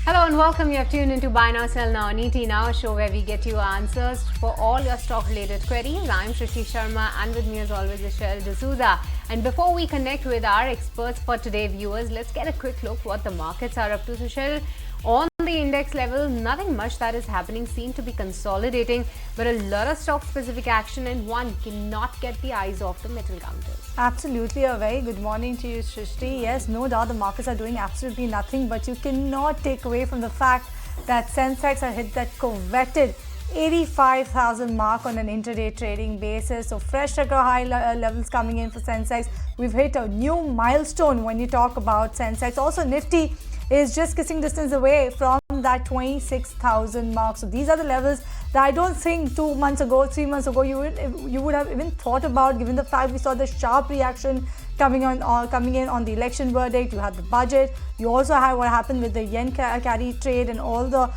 Hello and welcome. You have tuned into Buy Now, Sell Now on ET Now, a show where we get you answers for all your stock-related queries. I'm Shristi Sharma, and with me as always is Cheryl D'Souza. And before we connect with our experts for today, viewers, let's get a quick look what the markets are up to. So Cheryl, on the index level, nothing much that is happening, seem to be consolidating, but a lot of stock-specific action, and one cannot get the eyes off the metal counters. Absolutely, a very good morning to you, Shrishti. Yes, no doubt the markets are doing absolutely nothing, but you cannot take away from the fact that Sensex has hit that coveted 85,000 mark on an intraday trading basis. So fresh record high levels coming in for Sensex. We've hit a new milestone when you talk about Sensex. Also, Nifty is just kissing distance away from that 26,000 mark. So these are the levels that I don't think 2 months ago, 3 months ago, you would have even thought about, given the fact we saw the sharp reaction coming in on the election verdict. You had the budget. You also had what happened with the yen carry trade and all the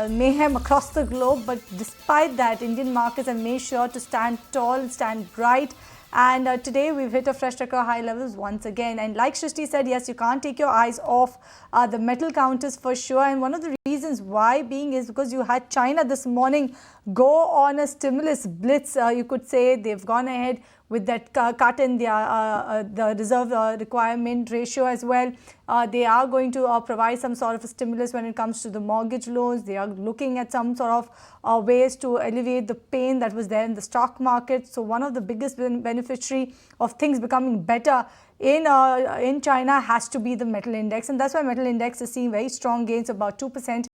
mayhem across the globe. But despite that, Indian markets have made sure to stand tall, stand bright. And today we've hit a fresh record high levels once again. And like Shrishti said, yes, you can't take your eyes off the metal counters for sure. And one of the reasons why being is because you had China this morning go on a stimulus blitz. You could say they've gone ahead with that cut in the reserve requirement ratio as well. They are going to provide some sort of a stimulus when it comes to the mortgage loans. They are looking at some sort of ways to alleviate the pain that was there in the stock market. So one of the biggest beneficiary of things becoming better in China has to be the metal index, and that's why metal index is seeing very strong gains, about 2%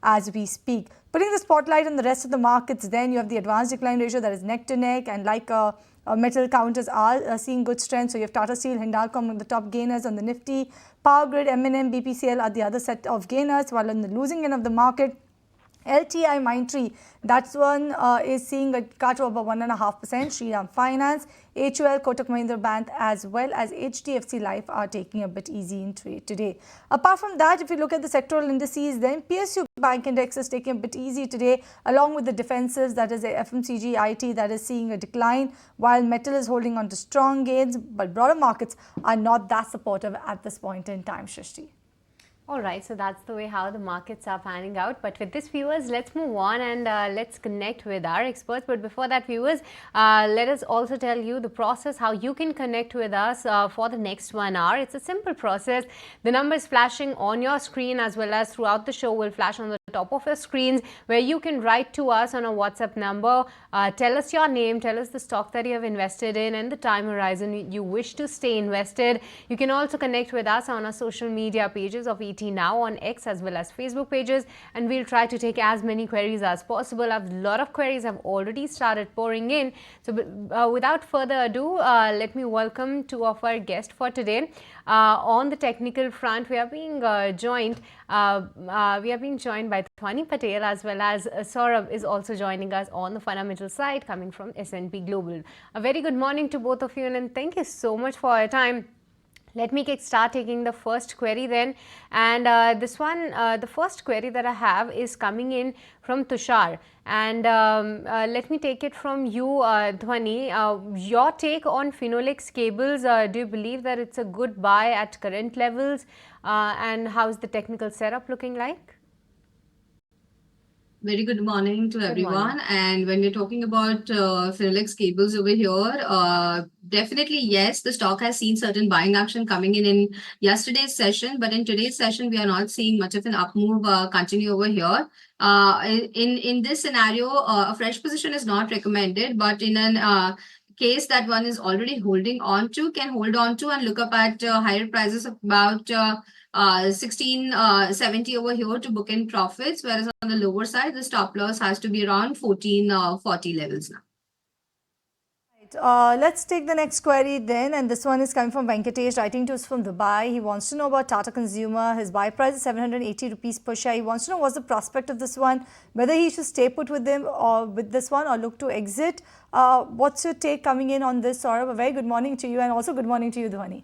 as we speak. Putting the spotlight on the rest of the markets, then you have the advanced decline ratio that is neck to neck, and like metal counters are seeing good strength. So you have Tata Steel, Hindalco among the top gainers on the Nifty, Power Grid, M&M, BPCL are the other set of gainers, while on the losing end of the market, LTI Mindtree, that's one is seeing a cut of about 1.5%. Shriram Finance, HUL, Kotak Mahindra Bank as well as HDFC Life are taking a bit easy in trade today. Apart from that, if you look at the sectoral indices, then PSU Bank Index is taking a bit easy today, along with the defensives, that is FMCG, IT, that is seeing a decline, while metal is holding on to strong gains, but broader markets are not that supportive at this point in time, Shrishti. Alright, so that's the way how the markets are panning out. But with this, viewers, let's move on and let's connect with our experts. But before that, viewers, let us also tell you the process, how you can connect with us for the next 1 hour. It's a simple process. The number is flashing on your screen, as well as throughout the show will flash on the top of your screens, where you can write to us on a WhatsApp number. Tell us your name, tell us the stock that you have invested in and the time horizon you wish to stay invested. You can also connect with us on our social media pages of ET Now on X as well as Facebook pages, and we'll try to take as many queries as possible. A lot of queries have already started pouring in. So without further ado, let me welcome two of our guests for today. On the technical front, we are being joined by Dhwani Patel, as well as Saurabh is also joining us on the fundamental side, coming from S&P Global. A very good morning to both of you, and thank you so much for your time. Let me start taking the first query then, and this one, the first query that I have is coming in from Tushar, and let me take it from you, Dhwani. Your take on Finolex Cables, do you believe that it's a good buy at current levels, and how is the technical setup looking like? Very good morning to everyone. And when we're talking about Finolex Cables over here, definitely yes, the stock has seen certain buying action coming in yesterday's session, but in today's session we are not seeing much of an up move continue over here. In this scenario, a fresh position is not recommended, but in an case that one is already holding on to, can hold on to and look up at higher prices of about 1670 over here to book in profits, whereas on the lower side the stop loss has to be around 1440 levels now. Let's take the next query then, and this one is coming from Venkatesh, writing to us from Dubai. He wants to know about Tata Consumer. His buy price is 780 rupees per share. He wants to know what's the prospect of this one, whether he should stay put with them or with this one or look to exit. What's your take coming in on this, Saurabh? A very good morning to you, and also good morning to you, Dhwani.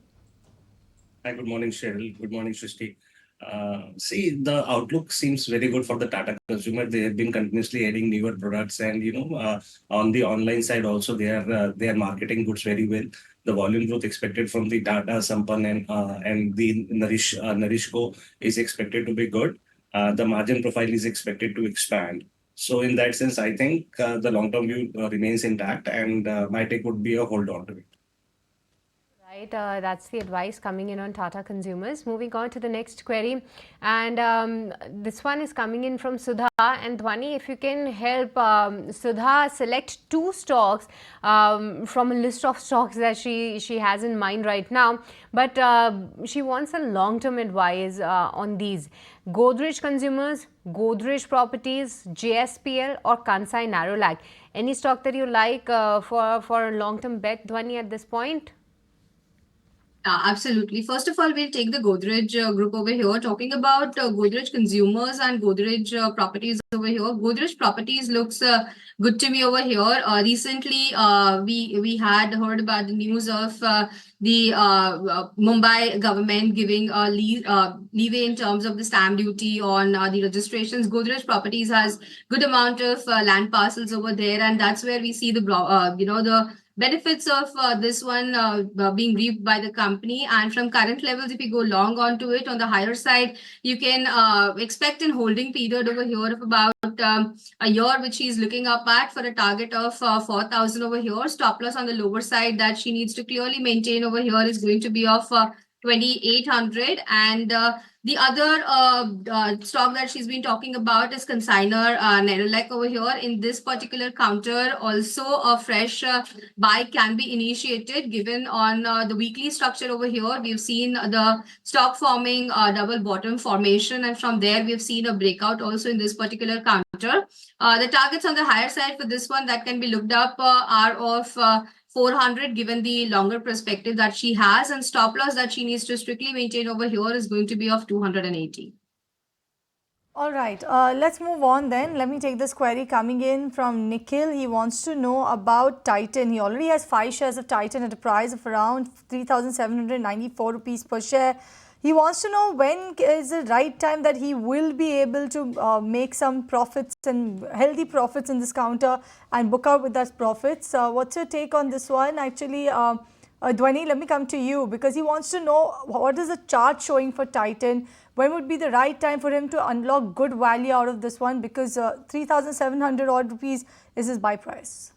Hi, good morning, Cheryl. Good morning, Shrishti. See, the outlook seems very good for the Tata Consumer. They have been continuously adding newer products, and on the online side also they are marketing goods very well. The volume growth expected from the Tata, Sampann, and the Nourishco is expected to be good. the margin profile is expected to expand. So in that sense, I think the long-term view remains intact, and my take would be a hold on to it. Right, that's the advice coming in on Tata Consumers. Moving on to the next query, and this one is coming in from Sudha. And Dhwani, if you can help Sudha select two stocks from a list of stocks that she has in mind right now, but she wants a long-term advice on these: Godrej Consumers, Godrej Properties, JSPL, or Kansai Narolac. Any stock that you like for a long-term bet, Dhwani, at this point? Absolutely. First of all, we'll take the Godrej group over here. Talking about Godrej Consumers and Godrej Properties over here. Godrej Properties looks good to me over here. Recently, we had heard about the news of the Mumbai government giving leeway in terms of the stamp duty on the registrations. Godrej Properties has good amount of land parcels over there, and that's where we see the the benefits of this one being reaped by the company. And from current levels, if you go long onto it on the higher side, you can expect an holding period over here of about a year, which she's looking up at for a target of 4,000 over here. Stop loss on the lower side that she needs to clearly maintain over here is going to be of 2,800. And the other stock that she's been talking about is consignor Nerolac over here. In this particular counter, also a fresh buy can be initiated given on the weekly structure over here. We've seen the stock forming double bottom formation, and from there we've seen a breakout also in this particular counter. The targets on the higher side for this one that can be looked up are of 400 given the longer perspective that she has, and stop loss that she needs to strictly maintain over here is going to be of 280. All right, let's move on then. Let me take this query coming in from Nikhil. He wants to know about Titan. He already has 5 shares of Titan at a price of around 3,794 rupees per share. He wants to know when is the right time that he will be able to make some profits and healthy profits in this counter and book out with those profits. What's your take on this one? Actually, Dhwani, let me come to you because he wants to know what is the chart showing for Titan. When would be the right time for him to unlock good value out of this one, because 3,700 odd rupees is his buy price.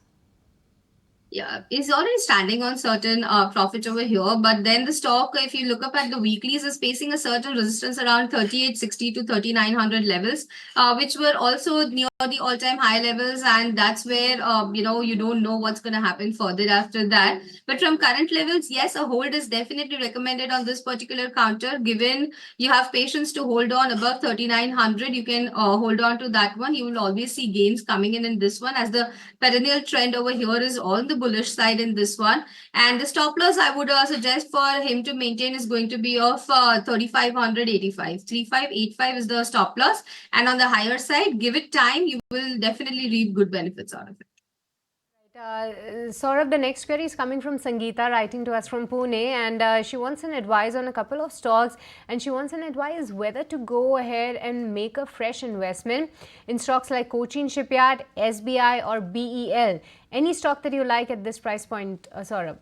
Yeah, it's already standing on certain profit over here, but then the stock, if you look up at the weeklies, is facing a certain resistance around 3,860 to 3,900 levels, which were also near the all-time high levels, and that's where you don't know what's going to happen further after that. But from current levels, yes, a hold is definitely recommended on this particular counter. Given you have patience to hold on above 3,900, you can hold on to that one. You will always see gains coming in this one, as the perennial trend over here is on the bullish side in this one. And the stop loss I would suggest for him to maintain is going to be of 3,585. 3,585 is the stop loss, and on the higher side, give it time, you will definitely reap good benefits out of it. Saurabh, the next query is coming from Sangeeta, writing to us from Pune, and she wants an advice on a couple of stocks, and she wants an advice whether to go ahead and make a fresh investment in stocks like Cochin Shipyard, SBI, or BEL. Any stock that you like at this price point, Saurabh?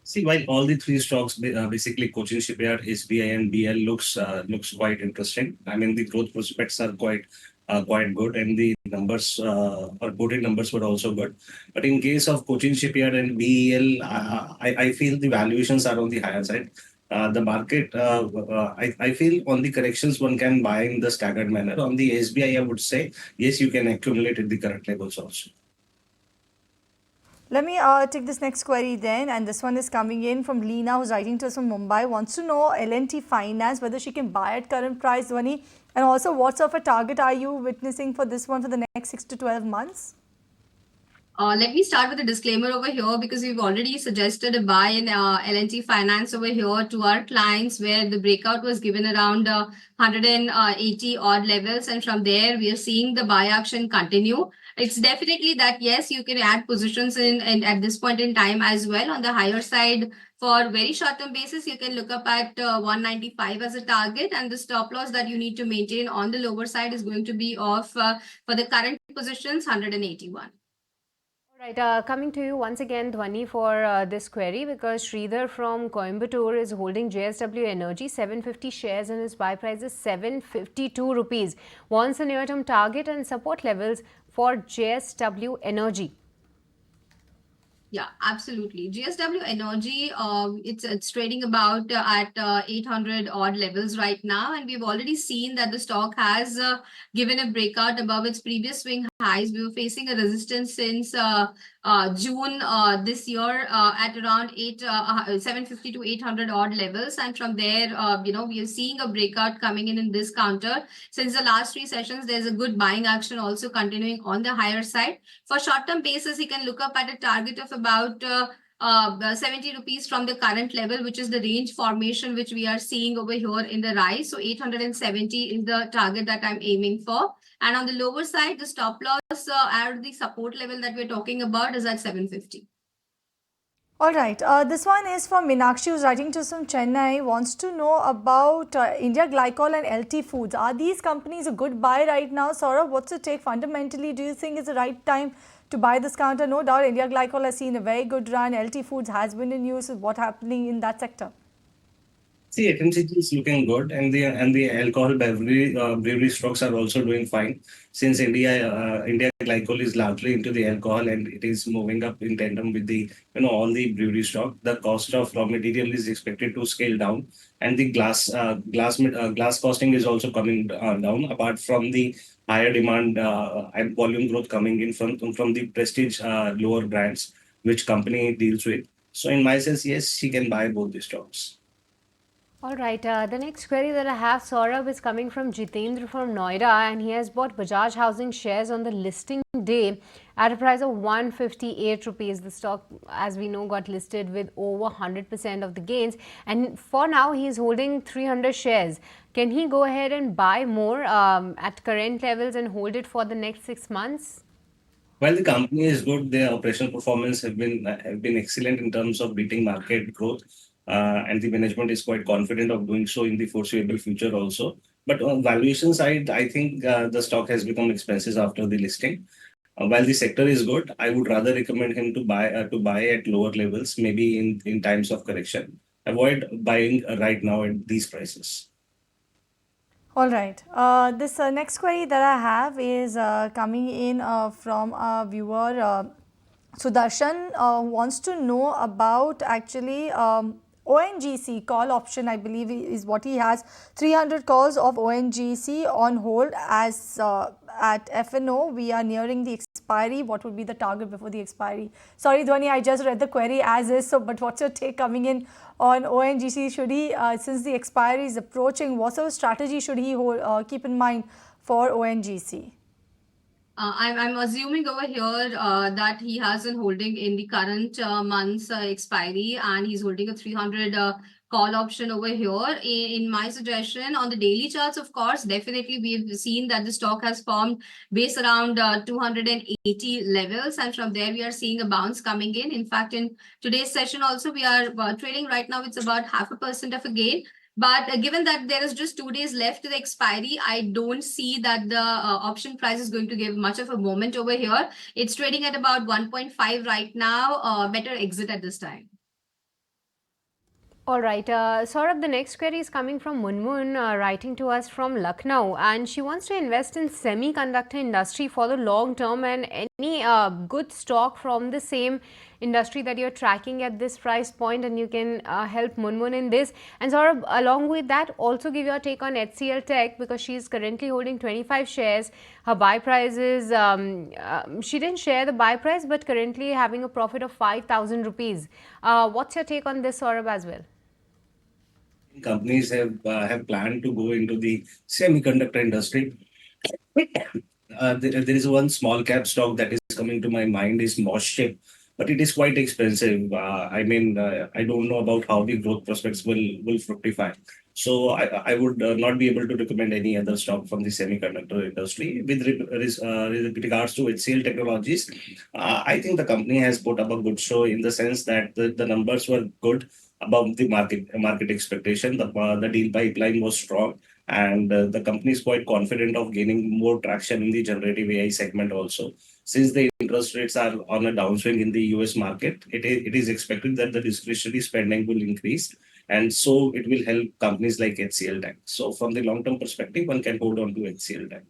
See, while all the three stocks, basically Cochin Shipyard, SBI, and BL looks quite interesting. I mean, the growth prospects are quite good, and the numbers reported numbers were also good. But in case of Cochin Shipyard and BEL, I feel the valuations are on the higher side. The market, I feel on the corrections one can buy in the staggered manner. On the SBI, I would say yes, you can accumulate at the current levels also. Let me take this next query then, and this one is coming in from Leena, who's writing to us from Mumbai. Wants to know L&T Finance, whether she can buy at current price, Dhwani, and also what sort of a target are you witnessing for this one for the next 6 to 12 months? Let me start with a disclaimer over here, because we've already suggested a buy in L&T Finance over here to our clients, where the breakout was given around 180 odd levels, and from there we are seeing the buy action continue. It's definitely that yes, you can add positions in at this point in time as well. On the higher side, for very short-term basis, you can look up at 195 as a target, and the stop loss that you need to maintain on the lower side is going to be of for the current positions 181. Right, coming to you once again, Dhwani, for this query, because Sridhar from Coimbatore is holding JSW Energy, 750 shares, and his buy price is 752 rupees. Wants a near-term target and support levels for JSW Energy. Yeah, absolutely. GSW Energy, it's trading about at 800 odd levels right now, and we've already seen that the stock has given a breakout above its previous swing highs. We were facing a resistance since June this year at around 750 to 800 odd levels, and from there, we are seeing a breakout coming in this counter. Since the last three sessions, there's a good buying action also continuing on the higher side. For short-term basis, you can look up at a target of about 70 rupees from the current level, which is the range formation which we are seeing over here in the rise. So 870 is the target that I'm aiming for. And on the lower side, the stop loss at the support level that we're talking about is at 750. All right, this one is from Meenakshi, who's writing to us from Chennai, wants to know about India Glycol and LT Foods. Are these companies a good buy right now? Saurabh, what's your take fundamentally? Do you think it's the right time to buy this counter? No doubt, India Glycol has seen a very good run. LT Foods has been in news. What's happening in that sector? See, FMCG is looking good, and the alcohol brewery stocks are also doing fine. Since India Glycol is largely into the alcohol, and it is moving up in tandem with the all the brewery stock. The cost of raw material is expected to scale down, and the glass costing is also coming down. Apart from the higher demand and volume growth coming in from the prestige lower brands which company deals with. So, in my sense, yes, she can buy both the stocks. All right, the next query that I have, Saurabh, is coming from Jitendra from Noida, and he has bought Bajaj Housing shares on the listing day at a price of 158 rupees. The stock, as we know, got listed with over 100% of the gains, and for now he is holding 300 shares. Can he go ahead and buy more at current levels and hold it for the next 6 months? While the company is good, their operational performance have been excellent in terms of beating market growth, and the management is quite confident of doing so in the foreseeable future also. But on valuation side, I think the stock has become expensive after the listing. While the sector is good, I would rather recommend him to buy at lower levels, maybe in times of correction. Avoid buying right now at these prices. All right. This next query that I have is coming in from a viewer. Sudarshan wants to know about actually ONGC call option, I believe is what he has. 300 calls of ONGC on hold as at FNO. We are nearing the expiry. What would be the target before the expiry? Sorry, Dhwani, I just read the query as is. So, but what's your take coming in on ONGC? Should he, since the expiry is approaching, what sort of strategy should he keep in mind for ONGC? I'm assuming over here that he has been holding in the current month's expiry, and he's holding a 300 call option over here. In my suggestion, on the daily charts, of course, definitely we've seen that the stock has formed base around 280 levels, and from there we are seeing a bounce coming in. In fact, in today's session also, we are trading right now, it's about 0.5% of a gain. But given that there is just 2 days left to the expiry, I don't see that the option price is going to give much of a moment over here. It's trading at about 1.5 right now. Better exit at this time. All right, Saurabh, the next query is coming from Munmun, writing to us from Lucknow, and she wants to invest in semiconductor industry for the long term, and any good stock from the same industry that you're tracking at this price point, and you can help Munmun in this. And Saurabh, along with that, also give your take on HCL Tech, because she's currently holding 25 shares. Her buy price is, she didn't share the buy price, but currently having a profit of 5,000 rupees. What's your take on this, Saurabh, as well? Companies have planned to go into the semiconductor industry. There is one small cap stock that is coming to my mind is Moshchip, but it is quite expensive. I don't know about how the growth prospects will fructify. So I would not be able to recommend any other stock from the semiconductor industry. With regards to HCL Technologies, I think the company has put up a good show in the sense that the numbers were good, above the market expectation. The deal pipeline was strong. and the company is quite confident of gaining more traction in the generative AI segment also. Since the interest rates are on a downswing in the US market, it is expected that the discretionary spending will increase, and so it will help companies like HCL Tech. So from the long-term perspective, one can hold on to HCL Tech.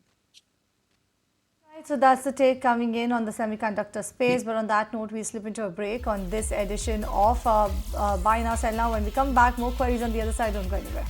Right, so that's the take coming in on the semiconductor space. But on that note, we slip into a break on this edition of Buy Now, Sell Now. When we come back, more queries on the other side. Don't go anywhere.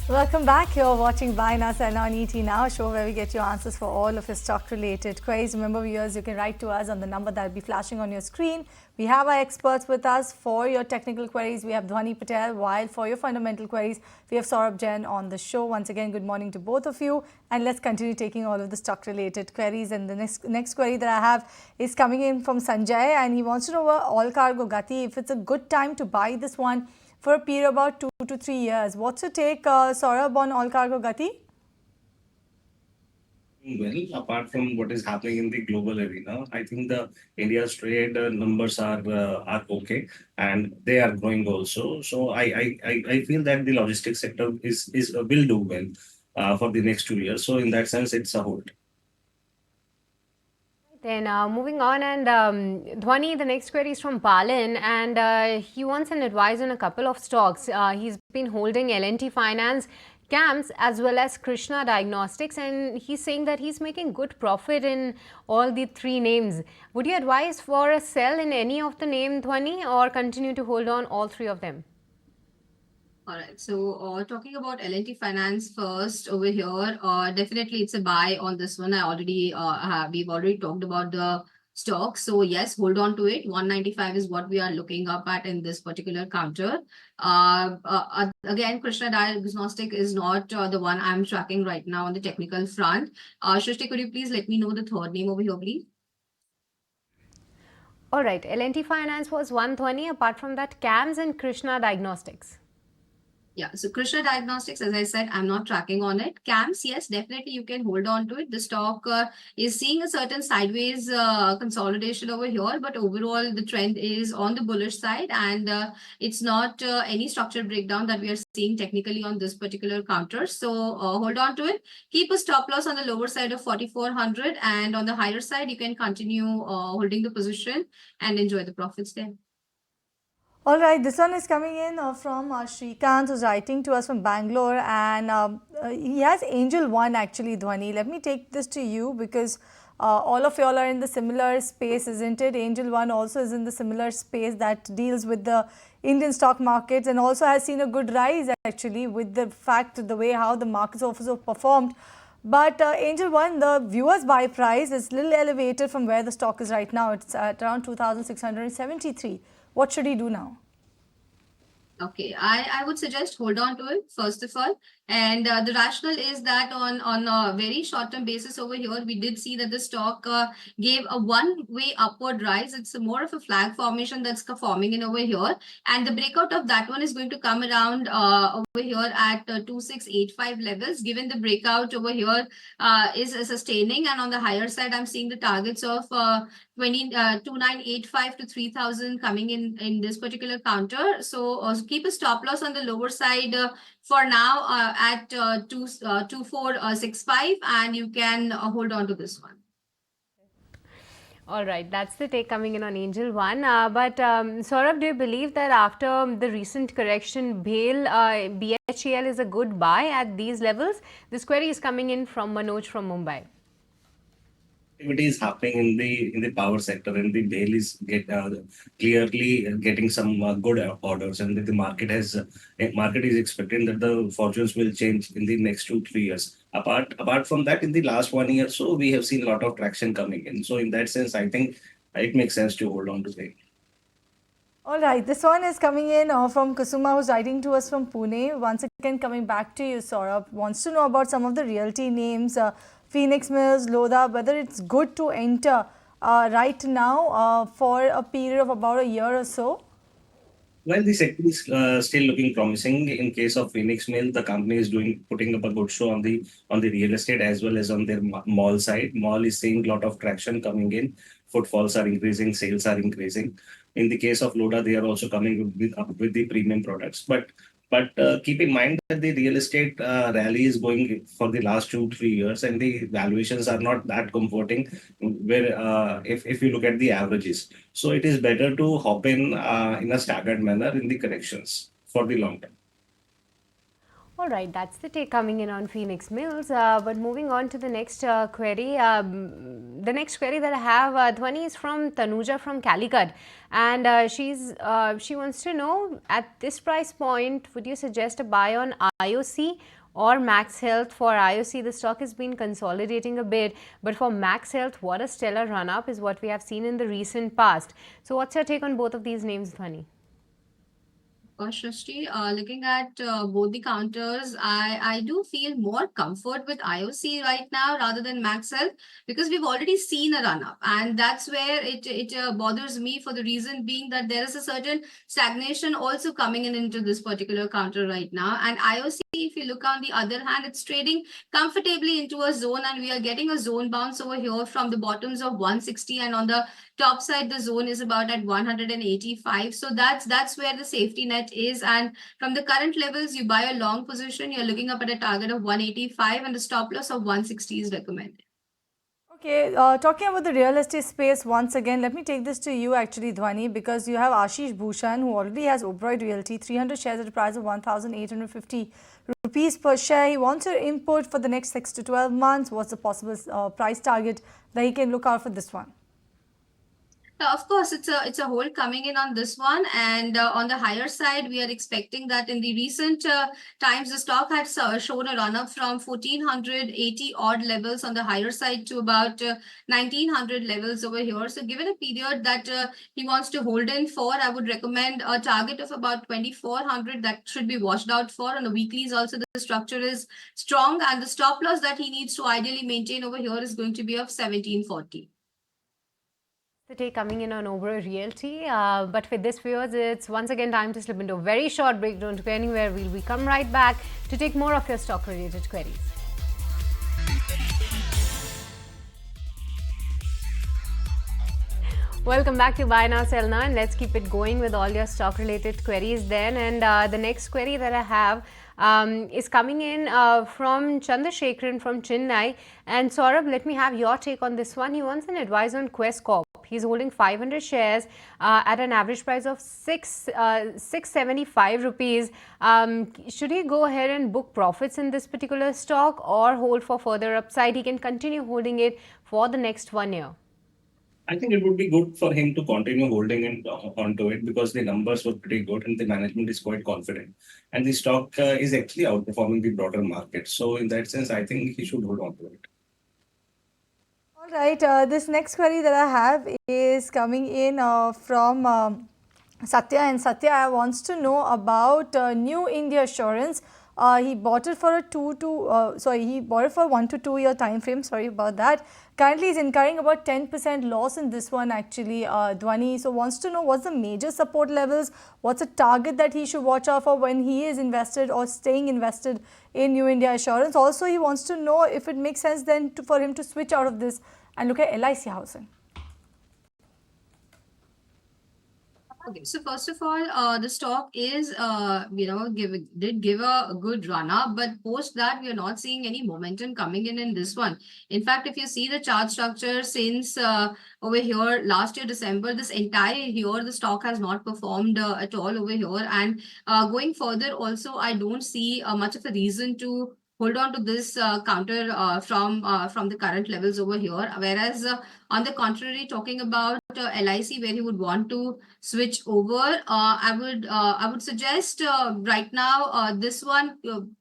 Welcome back. You're watching Buy Now, Sell Now on ET Now, a show where we get your answers for all of your stock-related queries. Remember, viewers, you can write to us on the number that will be flashing on your screen. We have our experts with us for your technical queries. We have Dhwani Patel, while for your fundamental queries, we have Saurabh Jain on the show. Once again, good morning to both of you. And let's continue taking all of the stock-related queries. And the next query that I have is coming in from Sanjay, and he wants to know about All Cargo Gati, if it's a good time to buy this one for a period about 2 to 3 years. What's your take, Saurabh, on All Cargo Gati? Well, apart from what is happening in the global arena, I think the India's trade numbers are okay, and they are growing also. So I feel that the logistics sector is will do well for the next 2 years. So in that sense, it's a hold. Then moving on, and Dhwani, the next query is from Palin, and he wants an advice on a couple of stocks. He's been holding L&T Finance, CAMS, as well as Krishna Diagnostics, and he's saying that he's making good profit in all the three names. Would you advise for a sell in any of the name, Dhwani, or continue to hold on all three of them? All right. So talking about L&T Finance first over here, definitely it's a buy on this one. We've already talked about the stock. So yes, hold on to it. 195 is what we are looking up at in this particular counter. Again, Krishna Diagnostic is not the one I'm tracking right now on the technical front. Shrishti, could you please let me know the third name over here, please? All right. L&T Finance was 120. Apart from that, CAMS and Krishna Diagnostics. Yeah, so Krishna Diagnostics, as I said, I'm not tracking on it. CAMS, yes, definitely you can hold on to it. The stock is seeing a certain sideways consolidation over here, but overall the trend is on the bullish side, and it's not any structural breakdown that we are seeing technically on this particular counter. So hold on to it. Keep a stop loss on the lower side of 4,400, and on the higher side, you can continue holding the position and enjoy the profits there. All right, this one is coming in from Shrikant, who's writing to us from Bangalore, and he has Angel One actually, Dhwani. Let me take this to you because all of y'all are in the similar space, isn't it? Angel One also is in the similar space that deals with the Indian stock markets and also has seen a good rise actually with the fact, the way how the markets also performed. But Angel One, the viewers buy price is a little elevated from where the stock is right now. It's at around 2,673. What should he do now? Okay, I would suggest hold on to it first of all, and the rationale is that on a very short-term basis over here, we did see that the stock gave a one-way upward rise. It's more of a flag formation that's forming in over here, and the breakout of that one is going to come around over here at 2685 levels. Given the breakout over here is sustaining, and on the higher side, I'm seeing the targets of 2985 to 3000 coming in this particular counter. So keep a stop loss on the lower side for now at 2465, and you can hold on to this one. All right, that's the take coming in on Angel One. But Saurabh, do you believe that after the recent correction, BHEL is a good buy at these levels? This query is coming in from Manoj from Mumbai. Activity is happening in the power sector, and the BHEL is clearly getting some good orders, and the market is expecting that the fortunes will change in the next 2-3 years. Apart from that, in the last 1 year, so we have seen a lot of traction coming in. So in that sense, I think it makes sense to hold on to it. All right, this one is coming in from Kusuma, who's writing to us from Pune. Once again, coming back to you, Saurabh, wants to know about some of the realty names. Phoenix Mills, Lodha, whether it's good to enter right now for a period of about a year or so? Well, the sector is still looking promising. In case of Phoenix Mill, the company is putting up a good show on the real estate as well as on their mall side. Mall is seeing a lot of traction coming in. Footfalls are increasing, sales are increasing. In the case of Lodha, they are also coming up with the premium products. But keep in mind that the real estate rally is going for the last 2 3 years, and the valuations are not that comforting. Where if you look at the averages, so it is better to hop in a staggered manner in the corrections for the long term. All right, that's the take coming in on Phoenix Mills. But moving on to the next query. The next query that I have, Dhwani, is from Tanuja from Calicut. And she wants to know, at this price point, would you suggest a buy on IOC or Max Health? For IOC, the stock has been consolidating a bit. But for Max Health, what a stellar run-up is what we have seen in the recent past. So what's your take on both of these names, Dhwani? Shrishti, looking at both the counters, I do feel more comfort with IOC right now rather than Max Health, because we've already seen a run up, and that's where it bothers me, for the reason being that there is a certain stagnation also coming in into this particular counter right now. And IOC, if you look on the other hand, it's trading comfortably into a zone, and we are getting a zone bounce over here from the bottoms of 160, and on the top side the zone is about at 185. So that's where the safety net is, and from the current levels you buy a long position, you're looking up at a target of 185, and the stop loss of 160 is recommended. Okay, talking about the real estate space once again, let me take this to you actually, Dhwani, because you have Ashish Bhushan, who already has Oberoi Realty, 300 shares at a price of 1,850 rupees per share. He wants your input for the next 6 to 12 months. What's the possible price target that he can look out for this one? Of course, it's a hold coming in on this one, and on the higher side, we are expecting that in the recent times, the stock had shown a run up from 1480 odd levels on the higher side to about 1900 levels over here. So, given a period that he wants to hold in for, I would recommend a target of about 2400 that should be watched out for. On the weeklies, also the structure is strong, and the stop loss that he needs to ideally maintain over here is going to be of 1740. The take coming in on Oberoi Realty. But with this, viewers, it's once again time to slip into a very short break. Don't go anywhere. We come right back to take more of your stock-related queries. Welcome back to Buy Now, Sell Now, and let's keep it going with all your stock-related queries then. And the next query that I have is coming in from Chandrasekharan from Chennai. And Saurabh, let me have your take on this one. He wants an advice on Quess Corp. He's holding 500 shares at an average price of 675 rupees. Should he go ahead and book profits in this particular stock or hold for further upside? He can continue holding it for the next 1 year. I think it would be good for him to continue holding onto it, because the numbers were pretty good and the management is quite confident. And the stock is actually outperforming the broader market. So in that sense, I think he should hold on to it. All right, this next query that I have is coming in from Satya, and Satya wants to know about New India Assurance. He bought it for a 1 to 2 year time frame. Sorry about that. Currently, he's incurring about 10% loss in this one actually, Dhwani. So, wants to know what's the major support levels, what's a target that he should watch out for when he is invested or staying invested in New India Assurance. Also, he wants to know if it makes sense then for him to switch out of this and look at LIC Housing. Okay, so first of all, the stock is, did give a good run up, but post that, we are not seeing any momentum coming in this one. In fact, if you see the chart structure since over here last year, December, this entire year, the stock has not performed at all over here. And going further, also, I don't see much of a reason to hold on to this counter from the current levels over here. Whereas on the contrary, talking about LIC, where he would want to switch over, I would suggest right now this one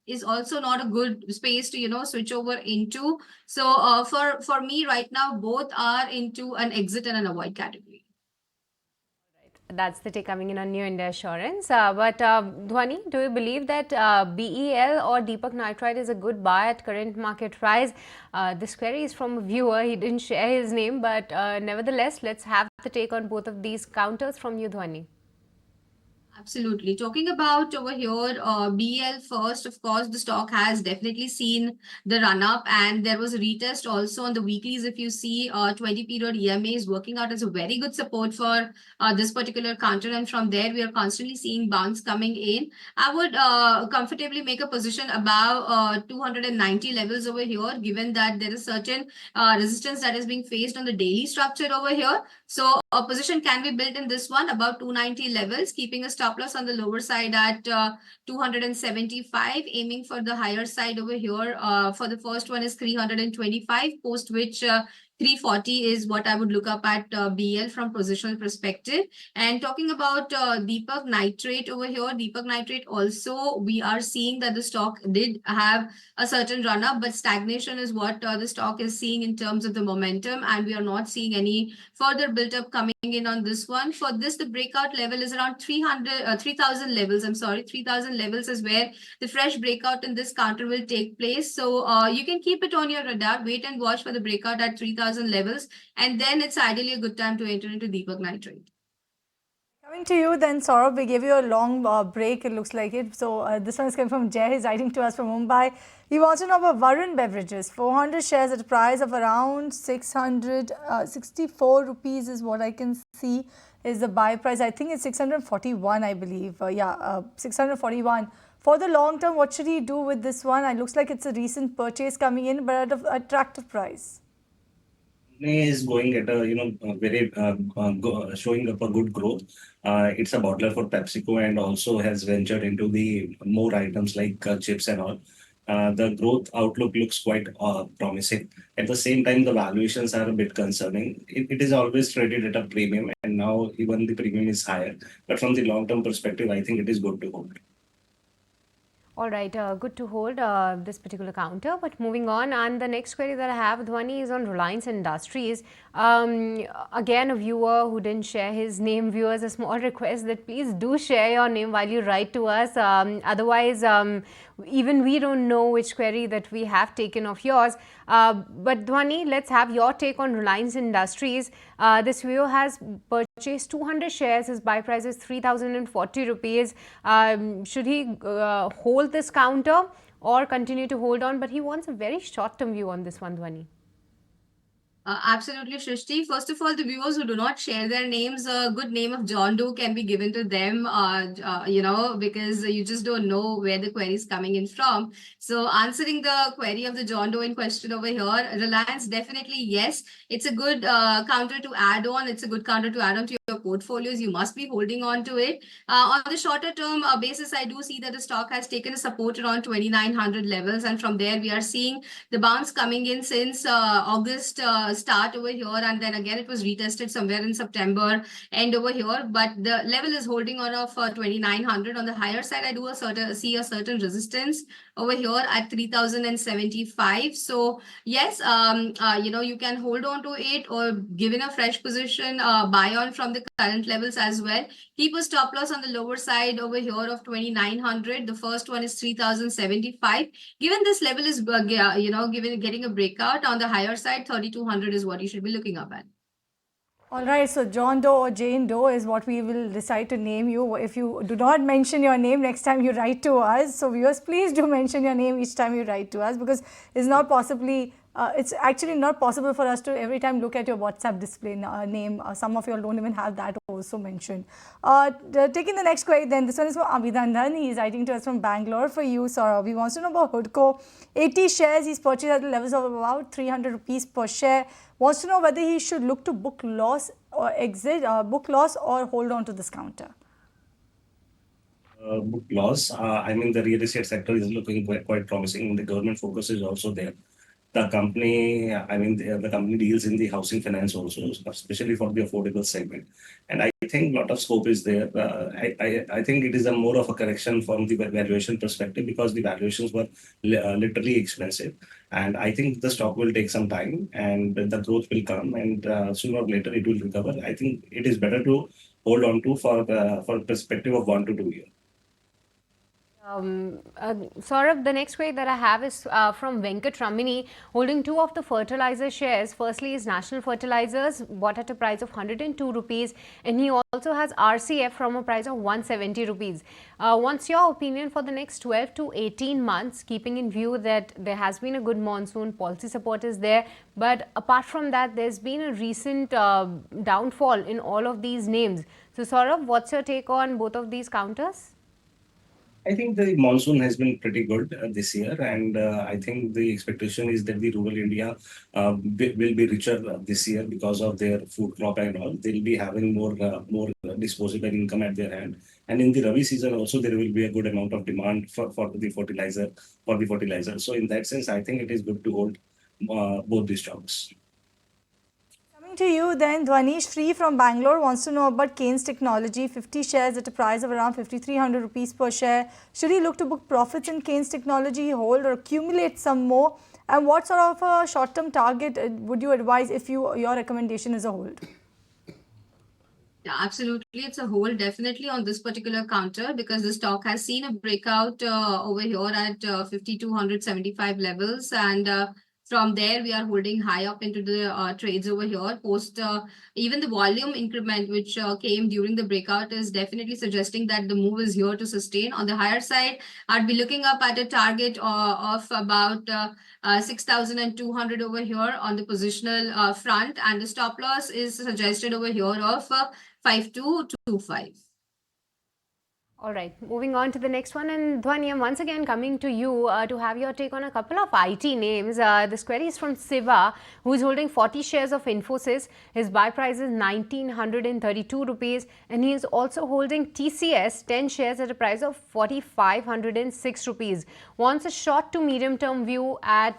is also not a good space to switch over into. So for me right now, both are into an exit and an avoid category. That's the take coming in on New India Assurance. But Dhwani, do you believe that BEL or Deepak Nitrite is a good buy at current market price? This query is from a viewer. He didn't share his name, but nevertheless, let's have the take on both of these counters from you, Dhwani. Absolutely. Talking about over here, BL first, of course, the stock has definitely seen the run up, and there was a retest also on the weeklies. If you see, 20 period EMA is working out as a very good support for this particular counter, and from there, we are constantly seeing bounce coming in. I would comfortably make a position above 290 levels over here, given that there is certain resistance that is being faced on the daily structure over here. So a position can be built in this one about 290 levels, keeping a stop loss on the lower side at 275, aiming for the higher side over here. For the first one is 325, post which 340 is what I would look up at BL from positional perspective. And talking about Deepak Nitrate over here, Deepak Nitrate also, we are seeing that the stock did have a certain run up, but stagnation is what the stock is seeing in terms of the momentum, and we are not seeing any further built up coming in on this one. For this, the breakout level is around 3,000 levels. I'm sorry, 3,000 levels is where the fresh breakout in this counter will take place. So you can keep it on your radar, wait and watch for the breakout at 3,000 levels, and then it's ideally a good time to enter into Deepak Nitrate. Coming to you then, Saurabh, we gave you a long break, it looks like it. So this one is coming from Jay, he's writing to us from Mumbai. He wants to know about Varun Beverages, 400 shares at a price of around 664 rupees is what I can see is the buy price. I think it's 641, I believe. 641. For the long term, what should he do with this one? It looks like it's a recent purchase coming in, but at an attractive price. Is going at a very showing up a good growth. It's a bottler for PepsiCo and also has ventured into the more items like chips and all. The growth outlook looks quite promising. At the same time, the valuations are a bit concerning. It is always traded at a premium, and now even the premium is higher. But from the long-term perspective, I think it is good to hold. All right, good to hold this particular counter. But moving on, and the next query that I have, Dhwani, is on Reliance Industries. Again, a viewer who didn't share his name. Viewers, a small request that please do share your name while you write to us. Otherwise, even we don't know which query that we have taken of yours. But Dhwani, let's have your take on Reliance Industries. This viewer has purchased 200 shares. His buy price is 3,040 rupees. Should he hold this counter or continue to hold on? But he wants a very short-term view on this one, Dhwani. Absolutely, Shrishti. First of all, the viewers who do not share their names, a good name of John Doe can be given to them, because you just don't know where the query is coming in from. So answering the query of the John Doe in question over here, Reliance, definitely, yes. It's a good counter to add on. It's a good counter to add on to your portfolios. You must be holding on to it. On the shorter term basis, I do see that the stock has taken a support around 2,900 levels. And from there, we are seeing the bounce coming in since August start over here, and then again it was retested somewhere in September end over here, but the level is holding on of 2,900. On the higher side, I do see a certain resistance over here at 3,075. So yes, you can hold on to it or given a fresh position, buy on from the current levels as well. Keep a stop loss on the lower side over here of 2,900. The first one is 3,075. Given this level is, getting a breakout on the higher side, 3,200 is what you should be looking up at. All right, so John Doe or Jane Doe is what we will decide to name you. If you do not mention your name next time you write to us, so viewers, please do mention your name each time you write to us, because it's actually not possible for us to every time look at your WhatsApp display name. Some of you all don't even have that also mentioned. Taking the next query then, this one is for Abhidandan. He is writing to us from Bangalore. For you, Saurabh, he wants to know about Hudco. 80 shares he's purchased at the levels of about 300 rupees per share. Wants to know whether he should look to book loss or exit, book loss or hold on to this counter. Book loss. The real estate sector is looking quite promising. The government focus is also there. The company, the company deals in the housing finance also, especially for the affordable segment. And I think a lot of scope is there. I think it is a more of a correction from the valuation perspective, because the valuations were literally expensive. And I think the stock will take some time and the growth will come, and sooner or later it will recover. I think it is better to hold on to for perspective of 1 to 2 years. Saurabh, the next query that I have is from Venkat Ramini, holding two of the fertilizer shares. Firstly is National Fertilizers, bought at a price of 102 rupees, and he also has RCF from a price of 170 rupees. What's your opinion for the next 12 to 18 months, keeping in view that there has been a good monsoon, policy support is there, but apart from that, there's been a recent downfall in all of these names. So, Saurabh, what's your take on both of these counters? I think the monsoon has been pretty good this year, and I think the expectation is that the rural India will be richer this year because of their food crop and all. They'll be having more disposable income at their hand, and in the Rabi season also there will be a good amount of demand for the fertilizer. So in that sense, I think it is good to hold both these stocks. Coming to you then, Dhwanish Free from Bangalore wants to know about Kaynes Technology, 50 shares at a price of around 5,300 rupees per share. Should he look to book profits in Kaynes Technology, hold or accumulate some more? And what sort of a short-term target would you advise if your recommendation is a hold? Yeah, absolutely. It's a hold definitely on this particular counter because the stock has seen a breakout over here at 5,275 levels. And from there, we are holding high up into the trades over here. Post even the volume increment, which came during the breakout, is definitely suggesting that the move is here to sustain. On the higher side, I'd be looking up at a target of about 6,200 over here on the positional front. And the stop loss is suggested over here of 5225. All right, moving on to the next one. And Dhwani, I'm once again coming to you to have your take on a couple of IT names. This query is from Siva, who is holding 40 shares of Infosys. His buy price is 1,932 rupees, and he is also holding TCS, 10 shares at a price of 4,506 rupees. Wants a short to medium term view at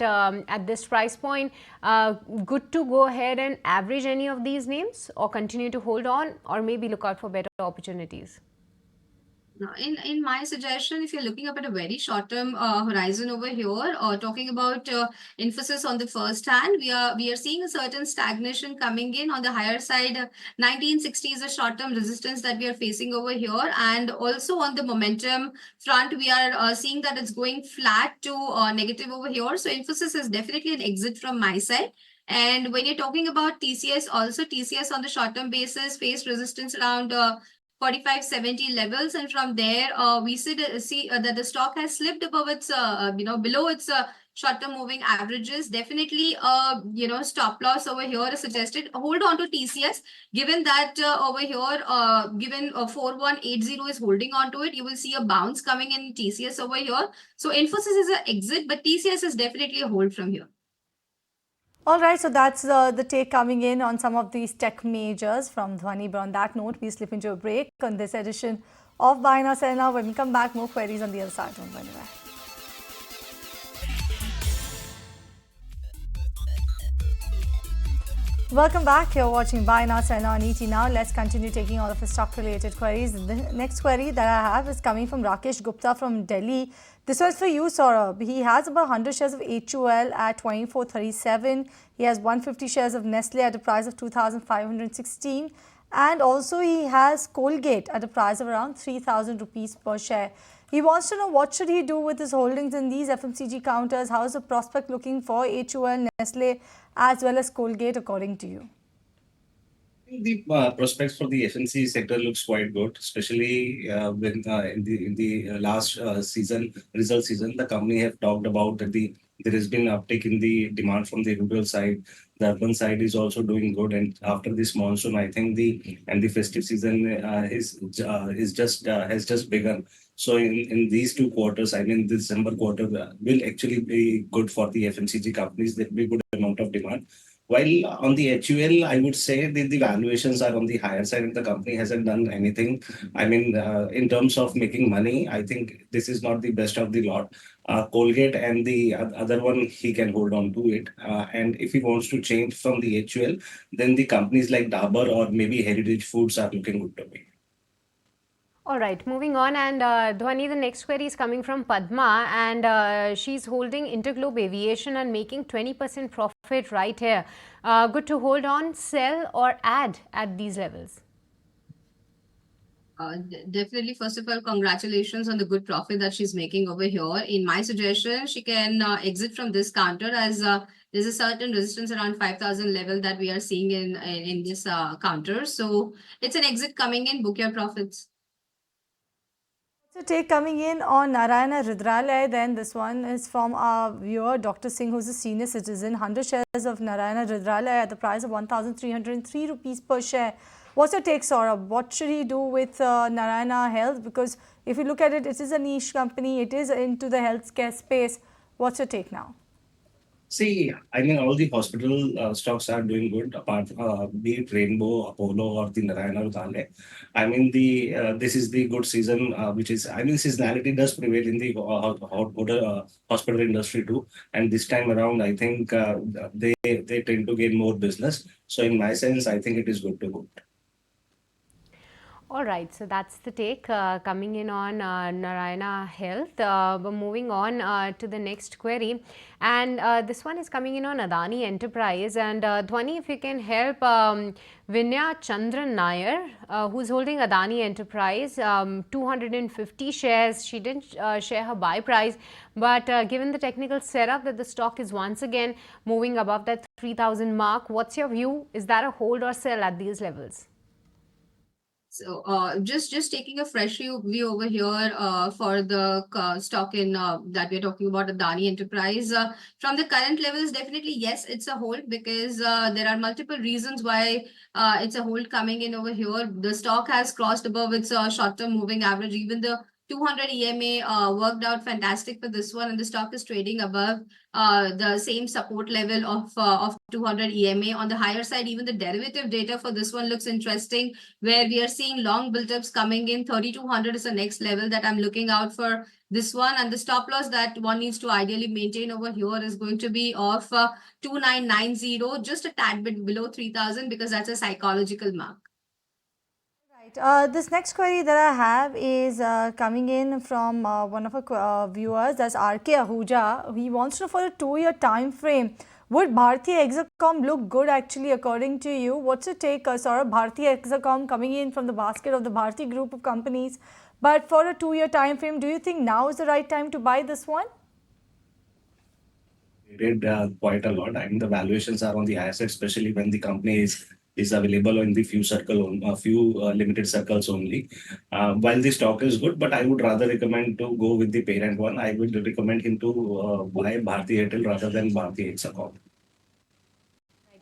this price point. Good to go ahead and average any of these names, or continue to hold on, or maybe look out for better opportunities? Now, in my suggestion, if you're looking up at a very short-term horizon over here, or talking about Infosys on the first hand, we are seeing a certain stagnation coming in on the higher side. 1960 is a short-term resistance that we are facing over here, and also on the momentum front, we are seeing that it's going flat to negative over here. So Infosys is definitely an exit from my side. And when you're talking about TCS, also TCS on the short-term basis faced resistance around 4570 levels, and from there we see that the stock has slipped above its below its short-term moving averages. Definitely stop loss over here is suggested. Hold on to TCS, given that over here given 4180 is holding on to it, you will see a bounce coming in TCS over here. So Infosys is an exit, but TCS is definitely a hold from here. All right, so that's the take coming in on some of these tech majors from Dhwani. But on that note, we slip into a break on this edition of Buy Now Sell Now. When we come back, more queries on the other side. Don't go anywhere. Welcome back. You're watching Buy Now Sell Now on ET Now. Let's continue taking all of the stock-related queries. The next query that I have is coming from Rakesh Gupta from Delhi. This was for you, Saurabh. He has about 100 shares of HUL at 2437. He has 150 shares of Nestle at a price of 2,516. And also he has Colgate at a price of around 3,000 rupees per share. He wants to know what should he do with his holdings in these FMCG counters. How is the prospect looking for HUL, Nestle as well as Colgate according to you? The prospects for the FMCG sector looks quite good, especially when in the last result season, the company have talked about that there has been uptick in the demand from the rural side. The urban side is also doing good, and after this monsoon, I think the festive season has just begun. So in these 2 quarters, I mean, the December quarter will actually be good for the FMCG companies. There will be good amount of demand. While on the HUL, I would say that the valuations are on the higher side and the company hasn't done anything. I mean, in terms of making money, I think this is not the best of the lot. Colgate and the other one, he can hold on to it. And if he wants to change from the HUL, then the companies like Dabur or maybe Heritage Foods are looking good to me. All right, moving on, and Dhwani, the next query is coming from Padma, and she's holding Interglobe Aviation and making 20% profit right here. Good to hold on, sell or add at these levels? Definitely, first of all, congratulations on the good profit that she's making over here. In my suggestion, she can exit from this counter as there's a certain resistance around 5,000 level that we are seeing in this counter. So it's an exit coming in, book your profits. So take coming in on Narayana Rudralaya, then this one is from our viewer Dr. Singh, who's a senior citizen. 100 shares of Narayana Rudralaya at the price of 1,303 rupees per share. What's your take, Saurabh? What should he do with Narayana Health? Because if you look at it, it is a niche company. It is into the healthcare space. What's your take now? See, I mean, all the hospital stocks are doing good, apart be it Rainbow, Apollo, or the Narayana Rudale. I mean, this is the good season, which is, I mean, seasonality does prevail in the hospital industry too. And this time around, I think they tend to gain more business. So, in my sense, I think it is good to go. All right, so that's the take coming in on Narayana Health. We're moving on to the next query, and this one is coming in on Adani Enterprise. And Dhwani, if you can help Vinya Chandran Nair, who's holding Adani Enterprise, 250 shares. She didn't share her buy price, but given the technical setup that the stock is once again moving above that 3,000 mark, what's your view? Is that a hold or sell at these levels? So just taking a fresh view over here for the stock in that we're talking about, Adani Enterprise. From the current levels, definitely yes, it's a hold, because there are multiple reasons why it's a hold coming in over here. The stock has crossed above its short-term moving average. Even the 200 EMA worked out fantastic for this one, and the stock is trading above the same support level of 200 EMA. On the higher side, even the derivative data for this one looks interesting, where we are seeing long build-ups coming in. 3,200 is the next level that I'm looking out for this one, and the stop loss that one needs to ideally maintain over here is going to be of 2,990, just a tad bit below 3,000, because that's a psychological mark. This next query that I have is coming in from one of our viewers, that's RK Ahuja. He wants to know, for a 2-year time frame, would Bharti Hexacom look good actually according to you? What's your take, Saurabh? Bharti Hexacom coming in from the basket of the Bharti group of companies. But for a 2-year time frame, do you think now is the right time to buy this one? Did quite a lot. I mean, the valuations are on the higher side, especially when the company is available in the few limited circles only. While the stock is good, but I would rather recommend to go with the parent one. I would recommend him to buy Bharti Airtel rather than Bharti Hexacom.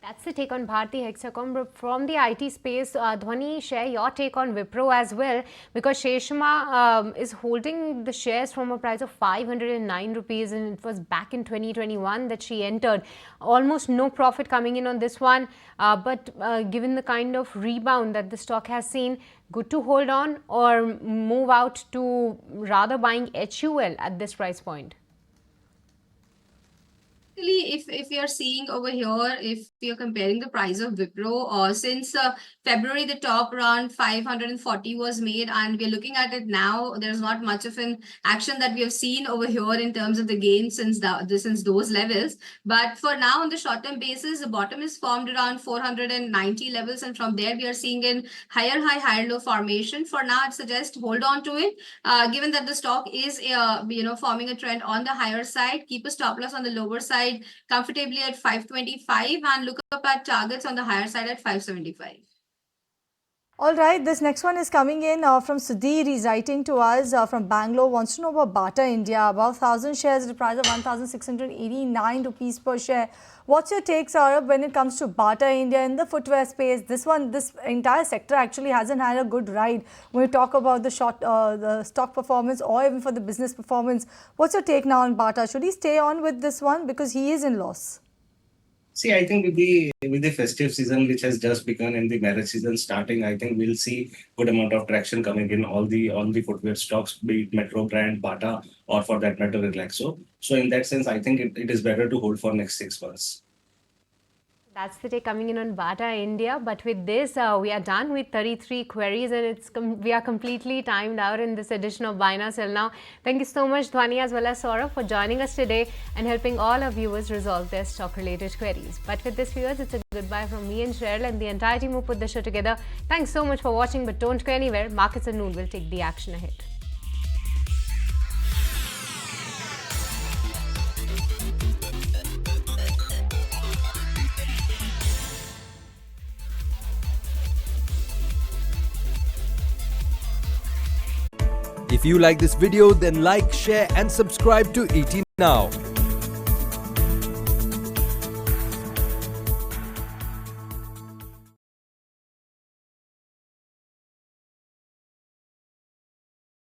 That's the take on Bharti Hexacom. But from the IT space, Dhwani, share your take on Wipro as well, because Sheshma is holding the shares from a price of 509 rupees, and it was back in 2021 that she entered. Almost no profit coming in on this one, but given the kind of rebound that the stock has seen, good to hold on or move out to rather buying HUL at this price point? If you're seeing over here, if you're comparing the price of Wipro, since February, the top around 540 was made, and we're looking at it now, there's not much of an action that we have seen over here in terms of the gain since those levels. But for now, on the short-term basis, the bottom is formed around 490 levels, and from there we are seeing in higher high, higher low formation. For now, I'd suggest hold on to it, given that the stock is forming a trend on the higher side. Keep a stop loss on the lower side comfortably at 525, and look up at targets on the higher side at 575. All right, this next one is coming in from Sudhir. He's writing to us from Bangalore, wants to know about Bata India, above 1,000 shares at a price of 1,689 rupees per share. What's your take, Saurabh, when it comes to Bata India in the footwear space? This entire sector actually hasn't had a good ride when we talk about the stock performance or even for the business performance. What's your take now on Bata? Should he stay on with this one because he is in loss? See, I think with the festive season, which has just begun, and the marriage season starting, I think we'll see good amount of traction coming in all the footwear stocks, be it Metro brand, Bata, or for that matter, Relaxo. So in that sense, I think it is better to hold for next 6 months. That's the day coming in on Bata India. But with this, we are done with 33 queries, and we are completely timed out in this edition of Buy Now Sell Now. Thank you so much, Dhwani, as well as Saurabh, for joining us today and helping all our viewers resolve their stock-related queries. But with this, viewers, it's a goodbye from me and Cheryl and the entire team who put the show together. Thanks so much for watching, but don't go anywhere. Markets at noon will take the action ahead. If you like this video, then like, share and subscribe to ET Now.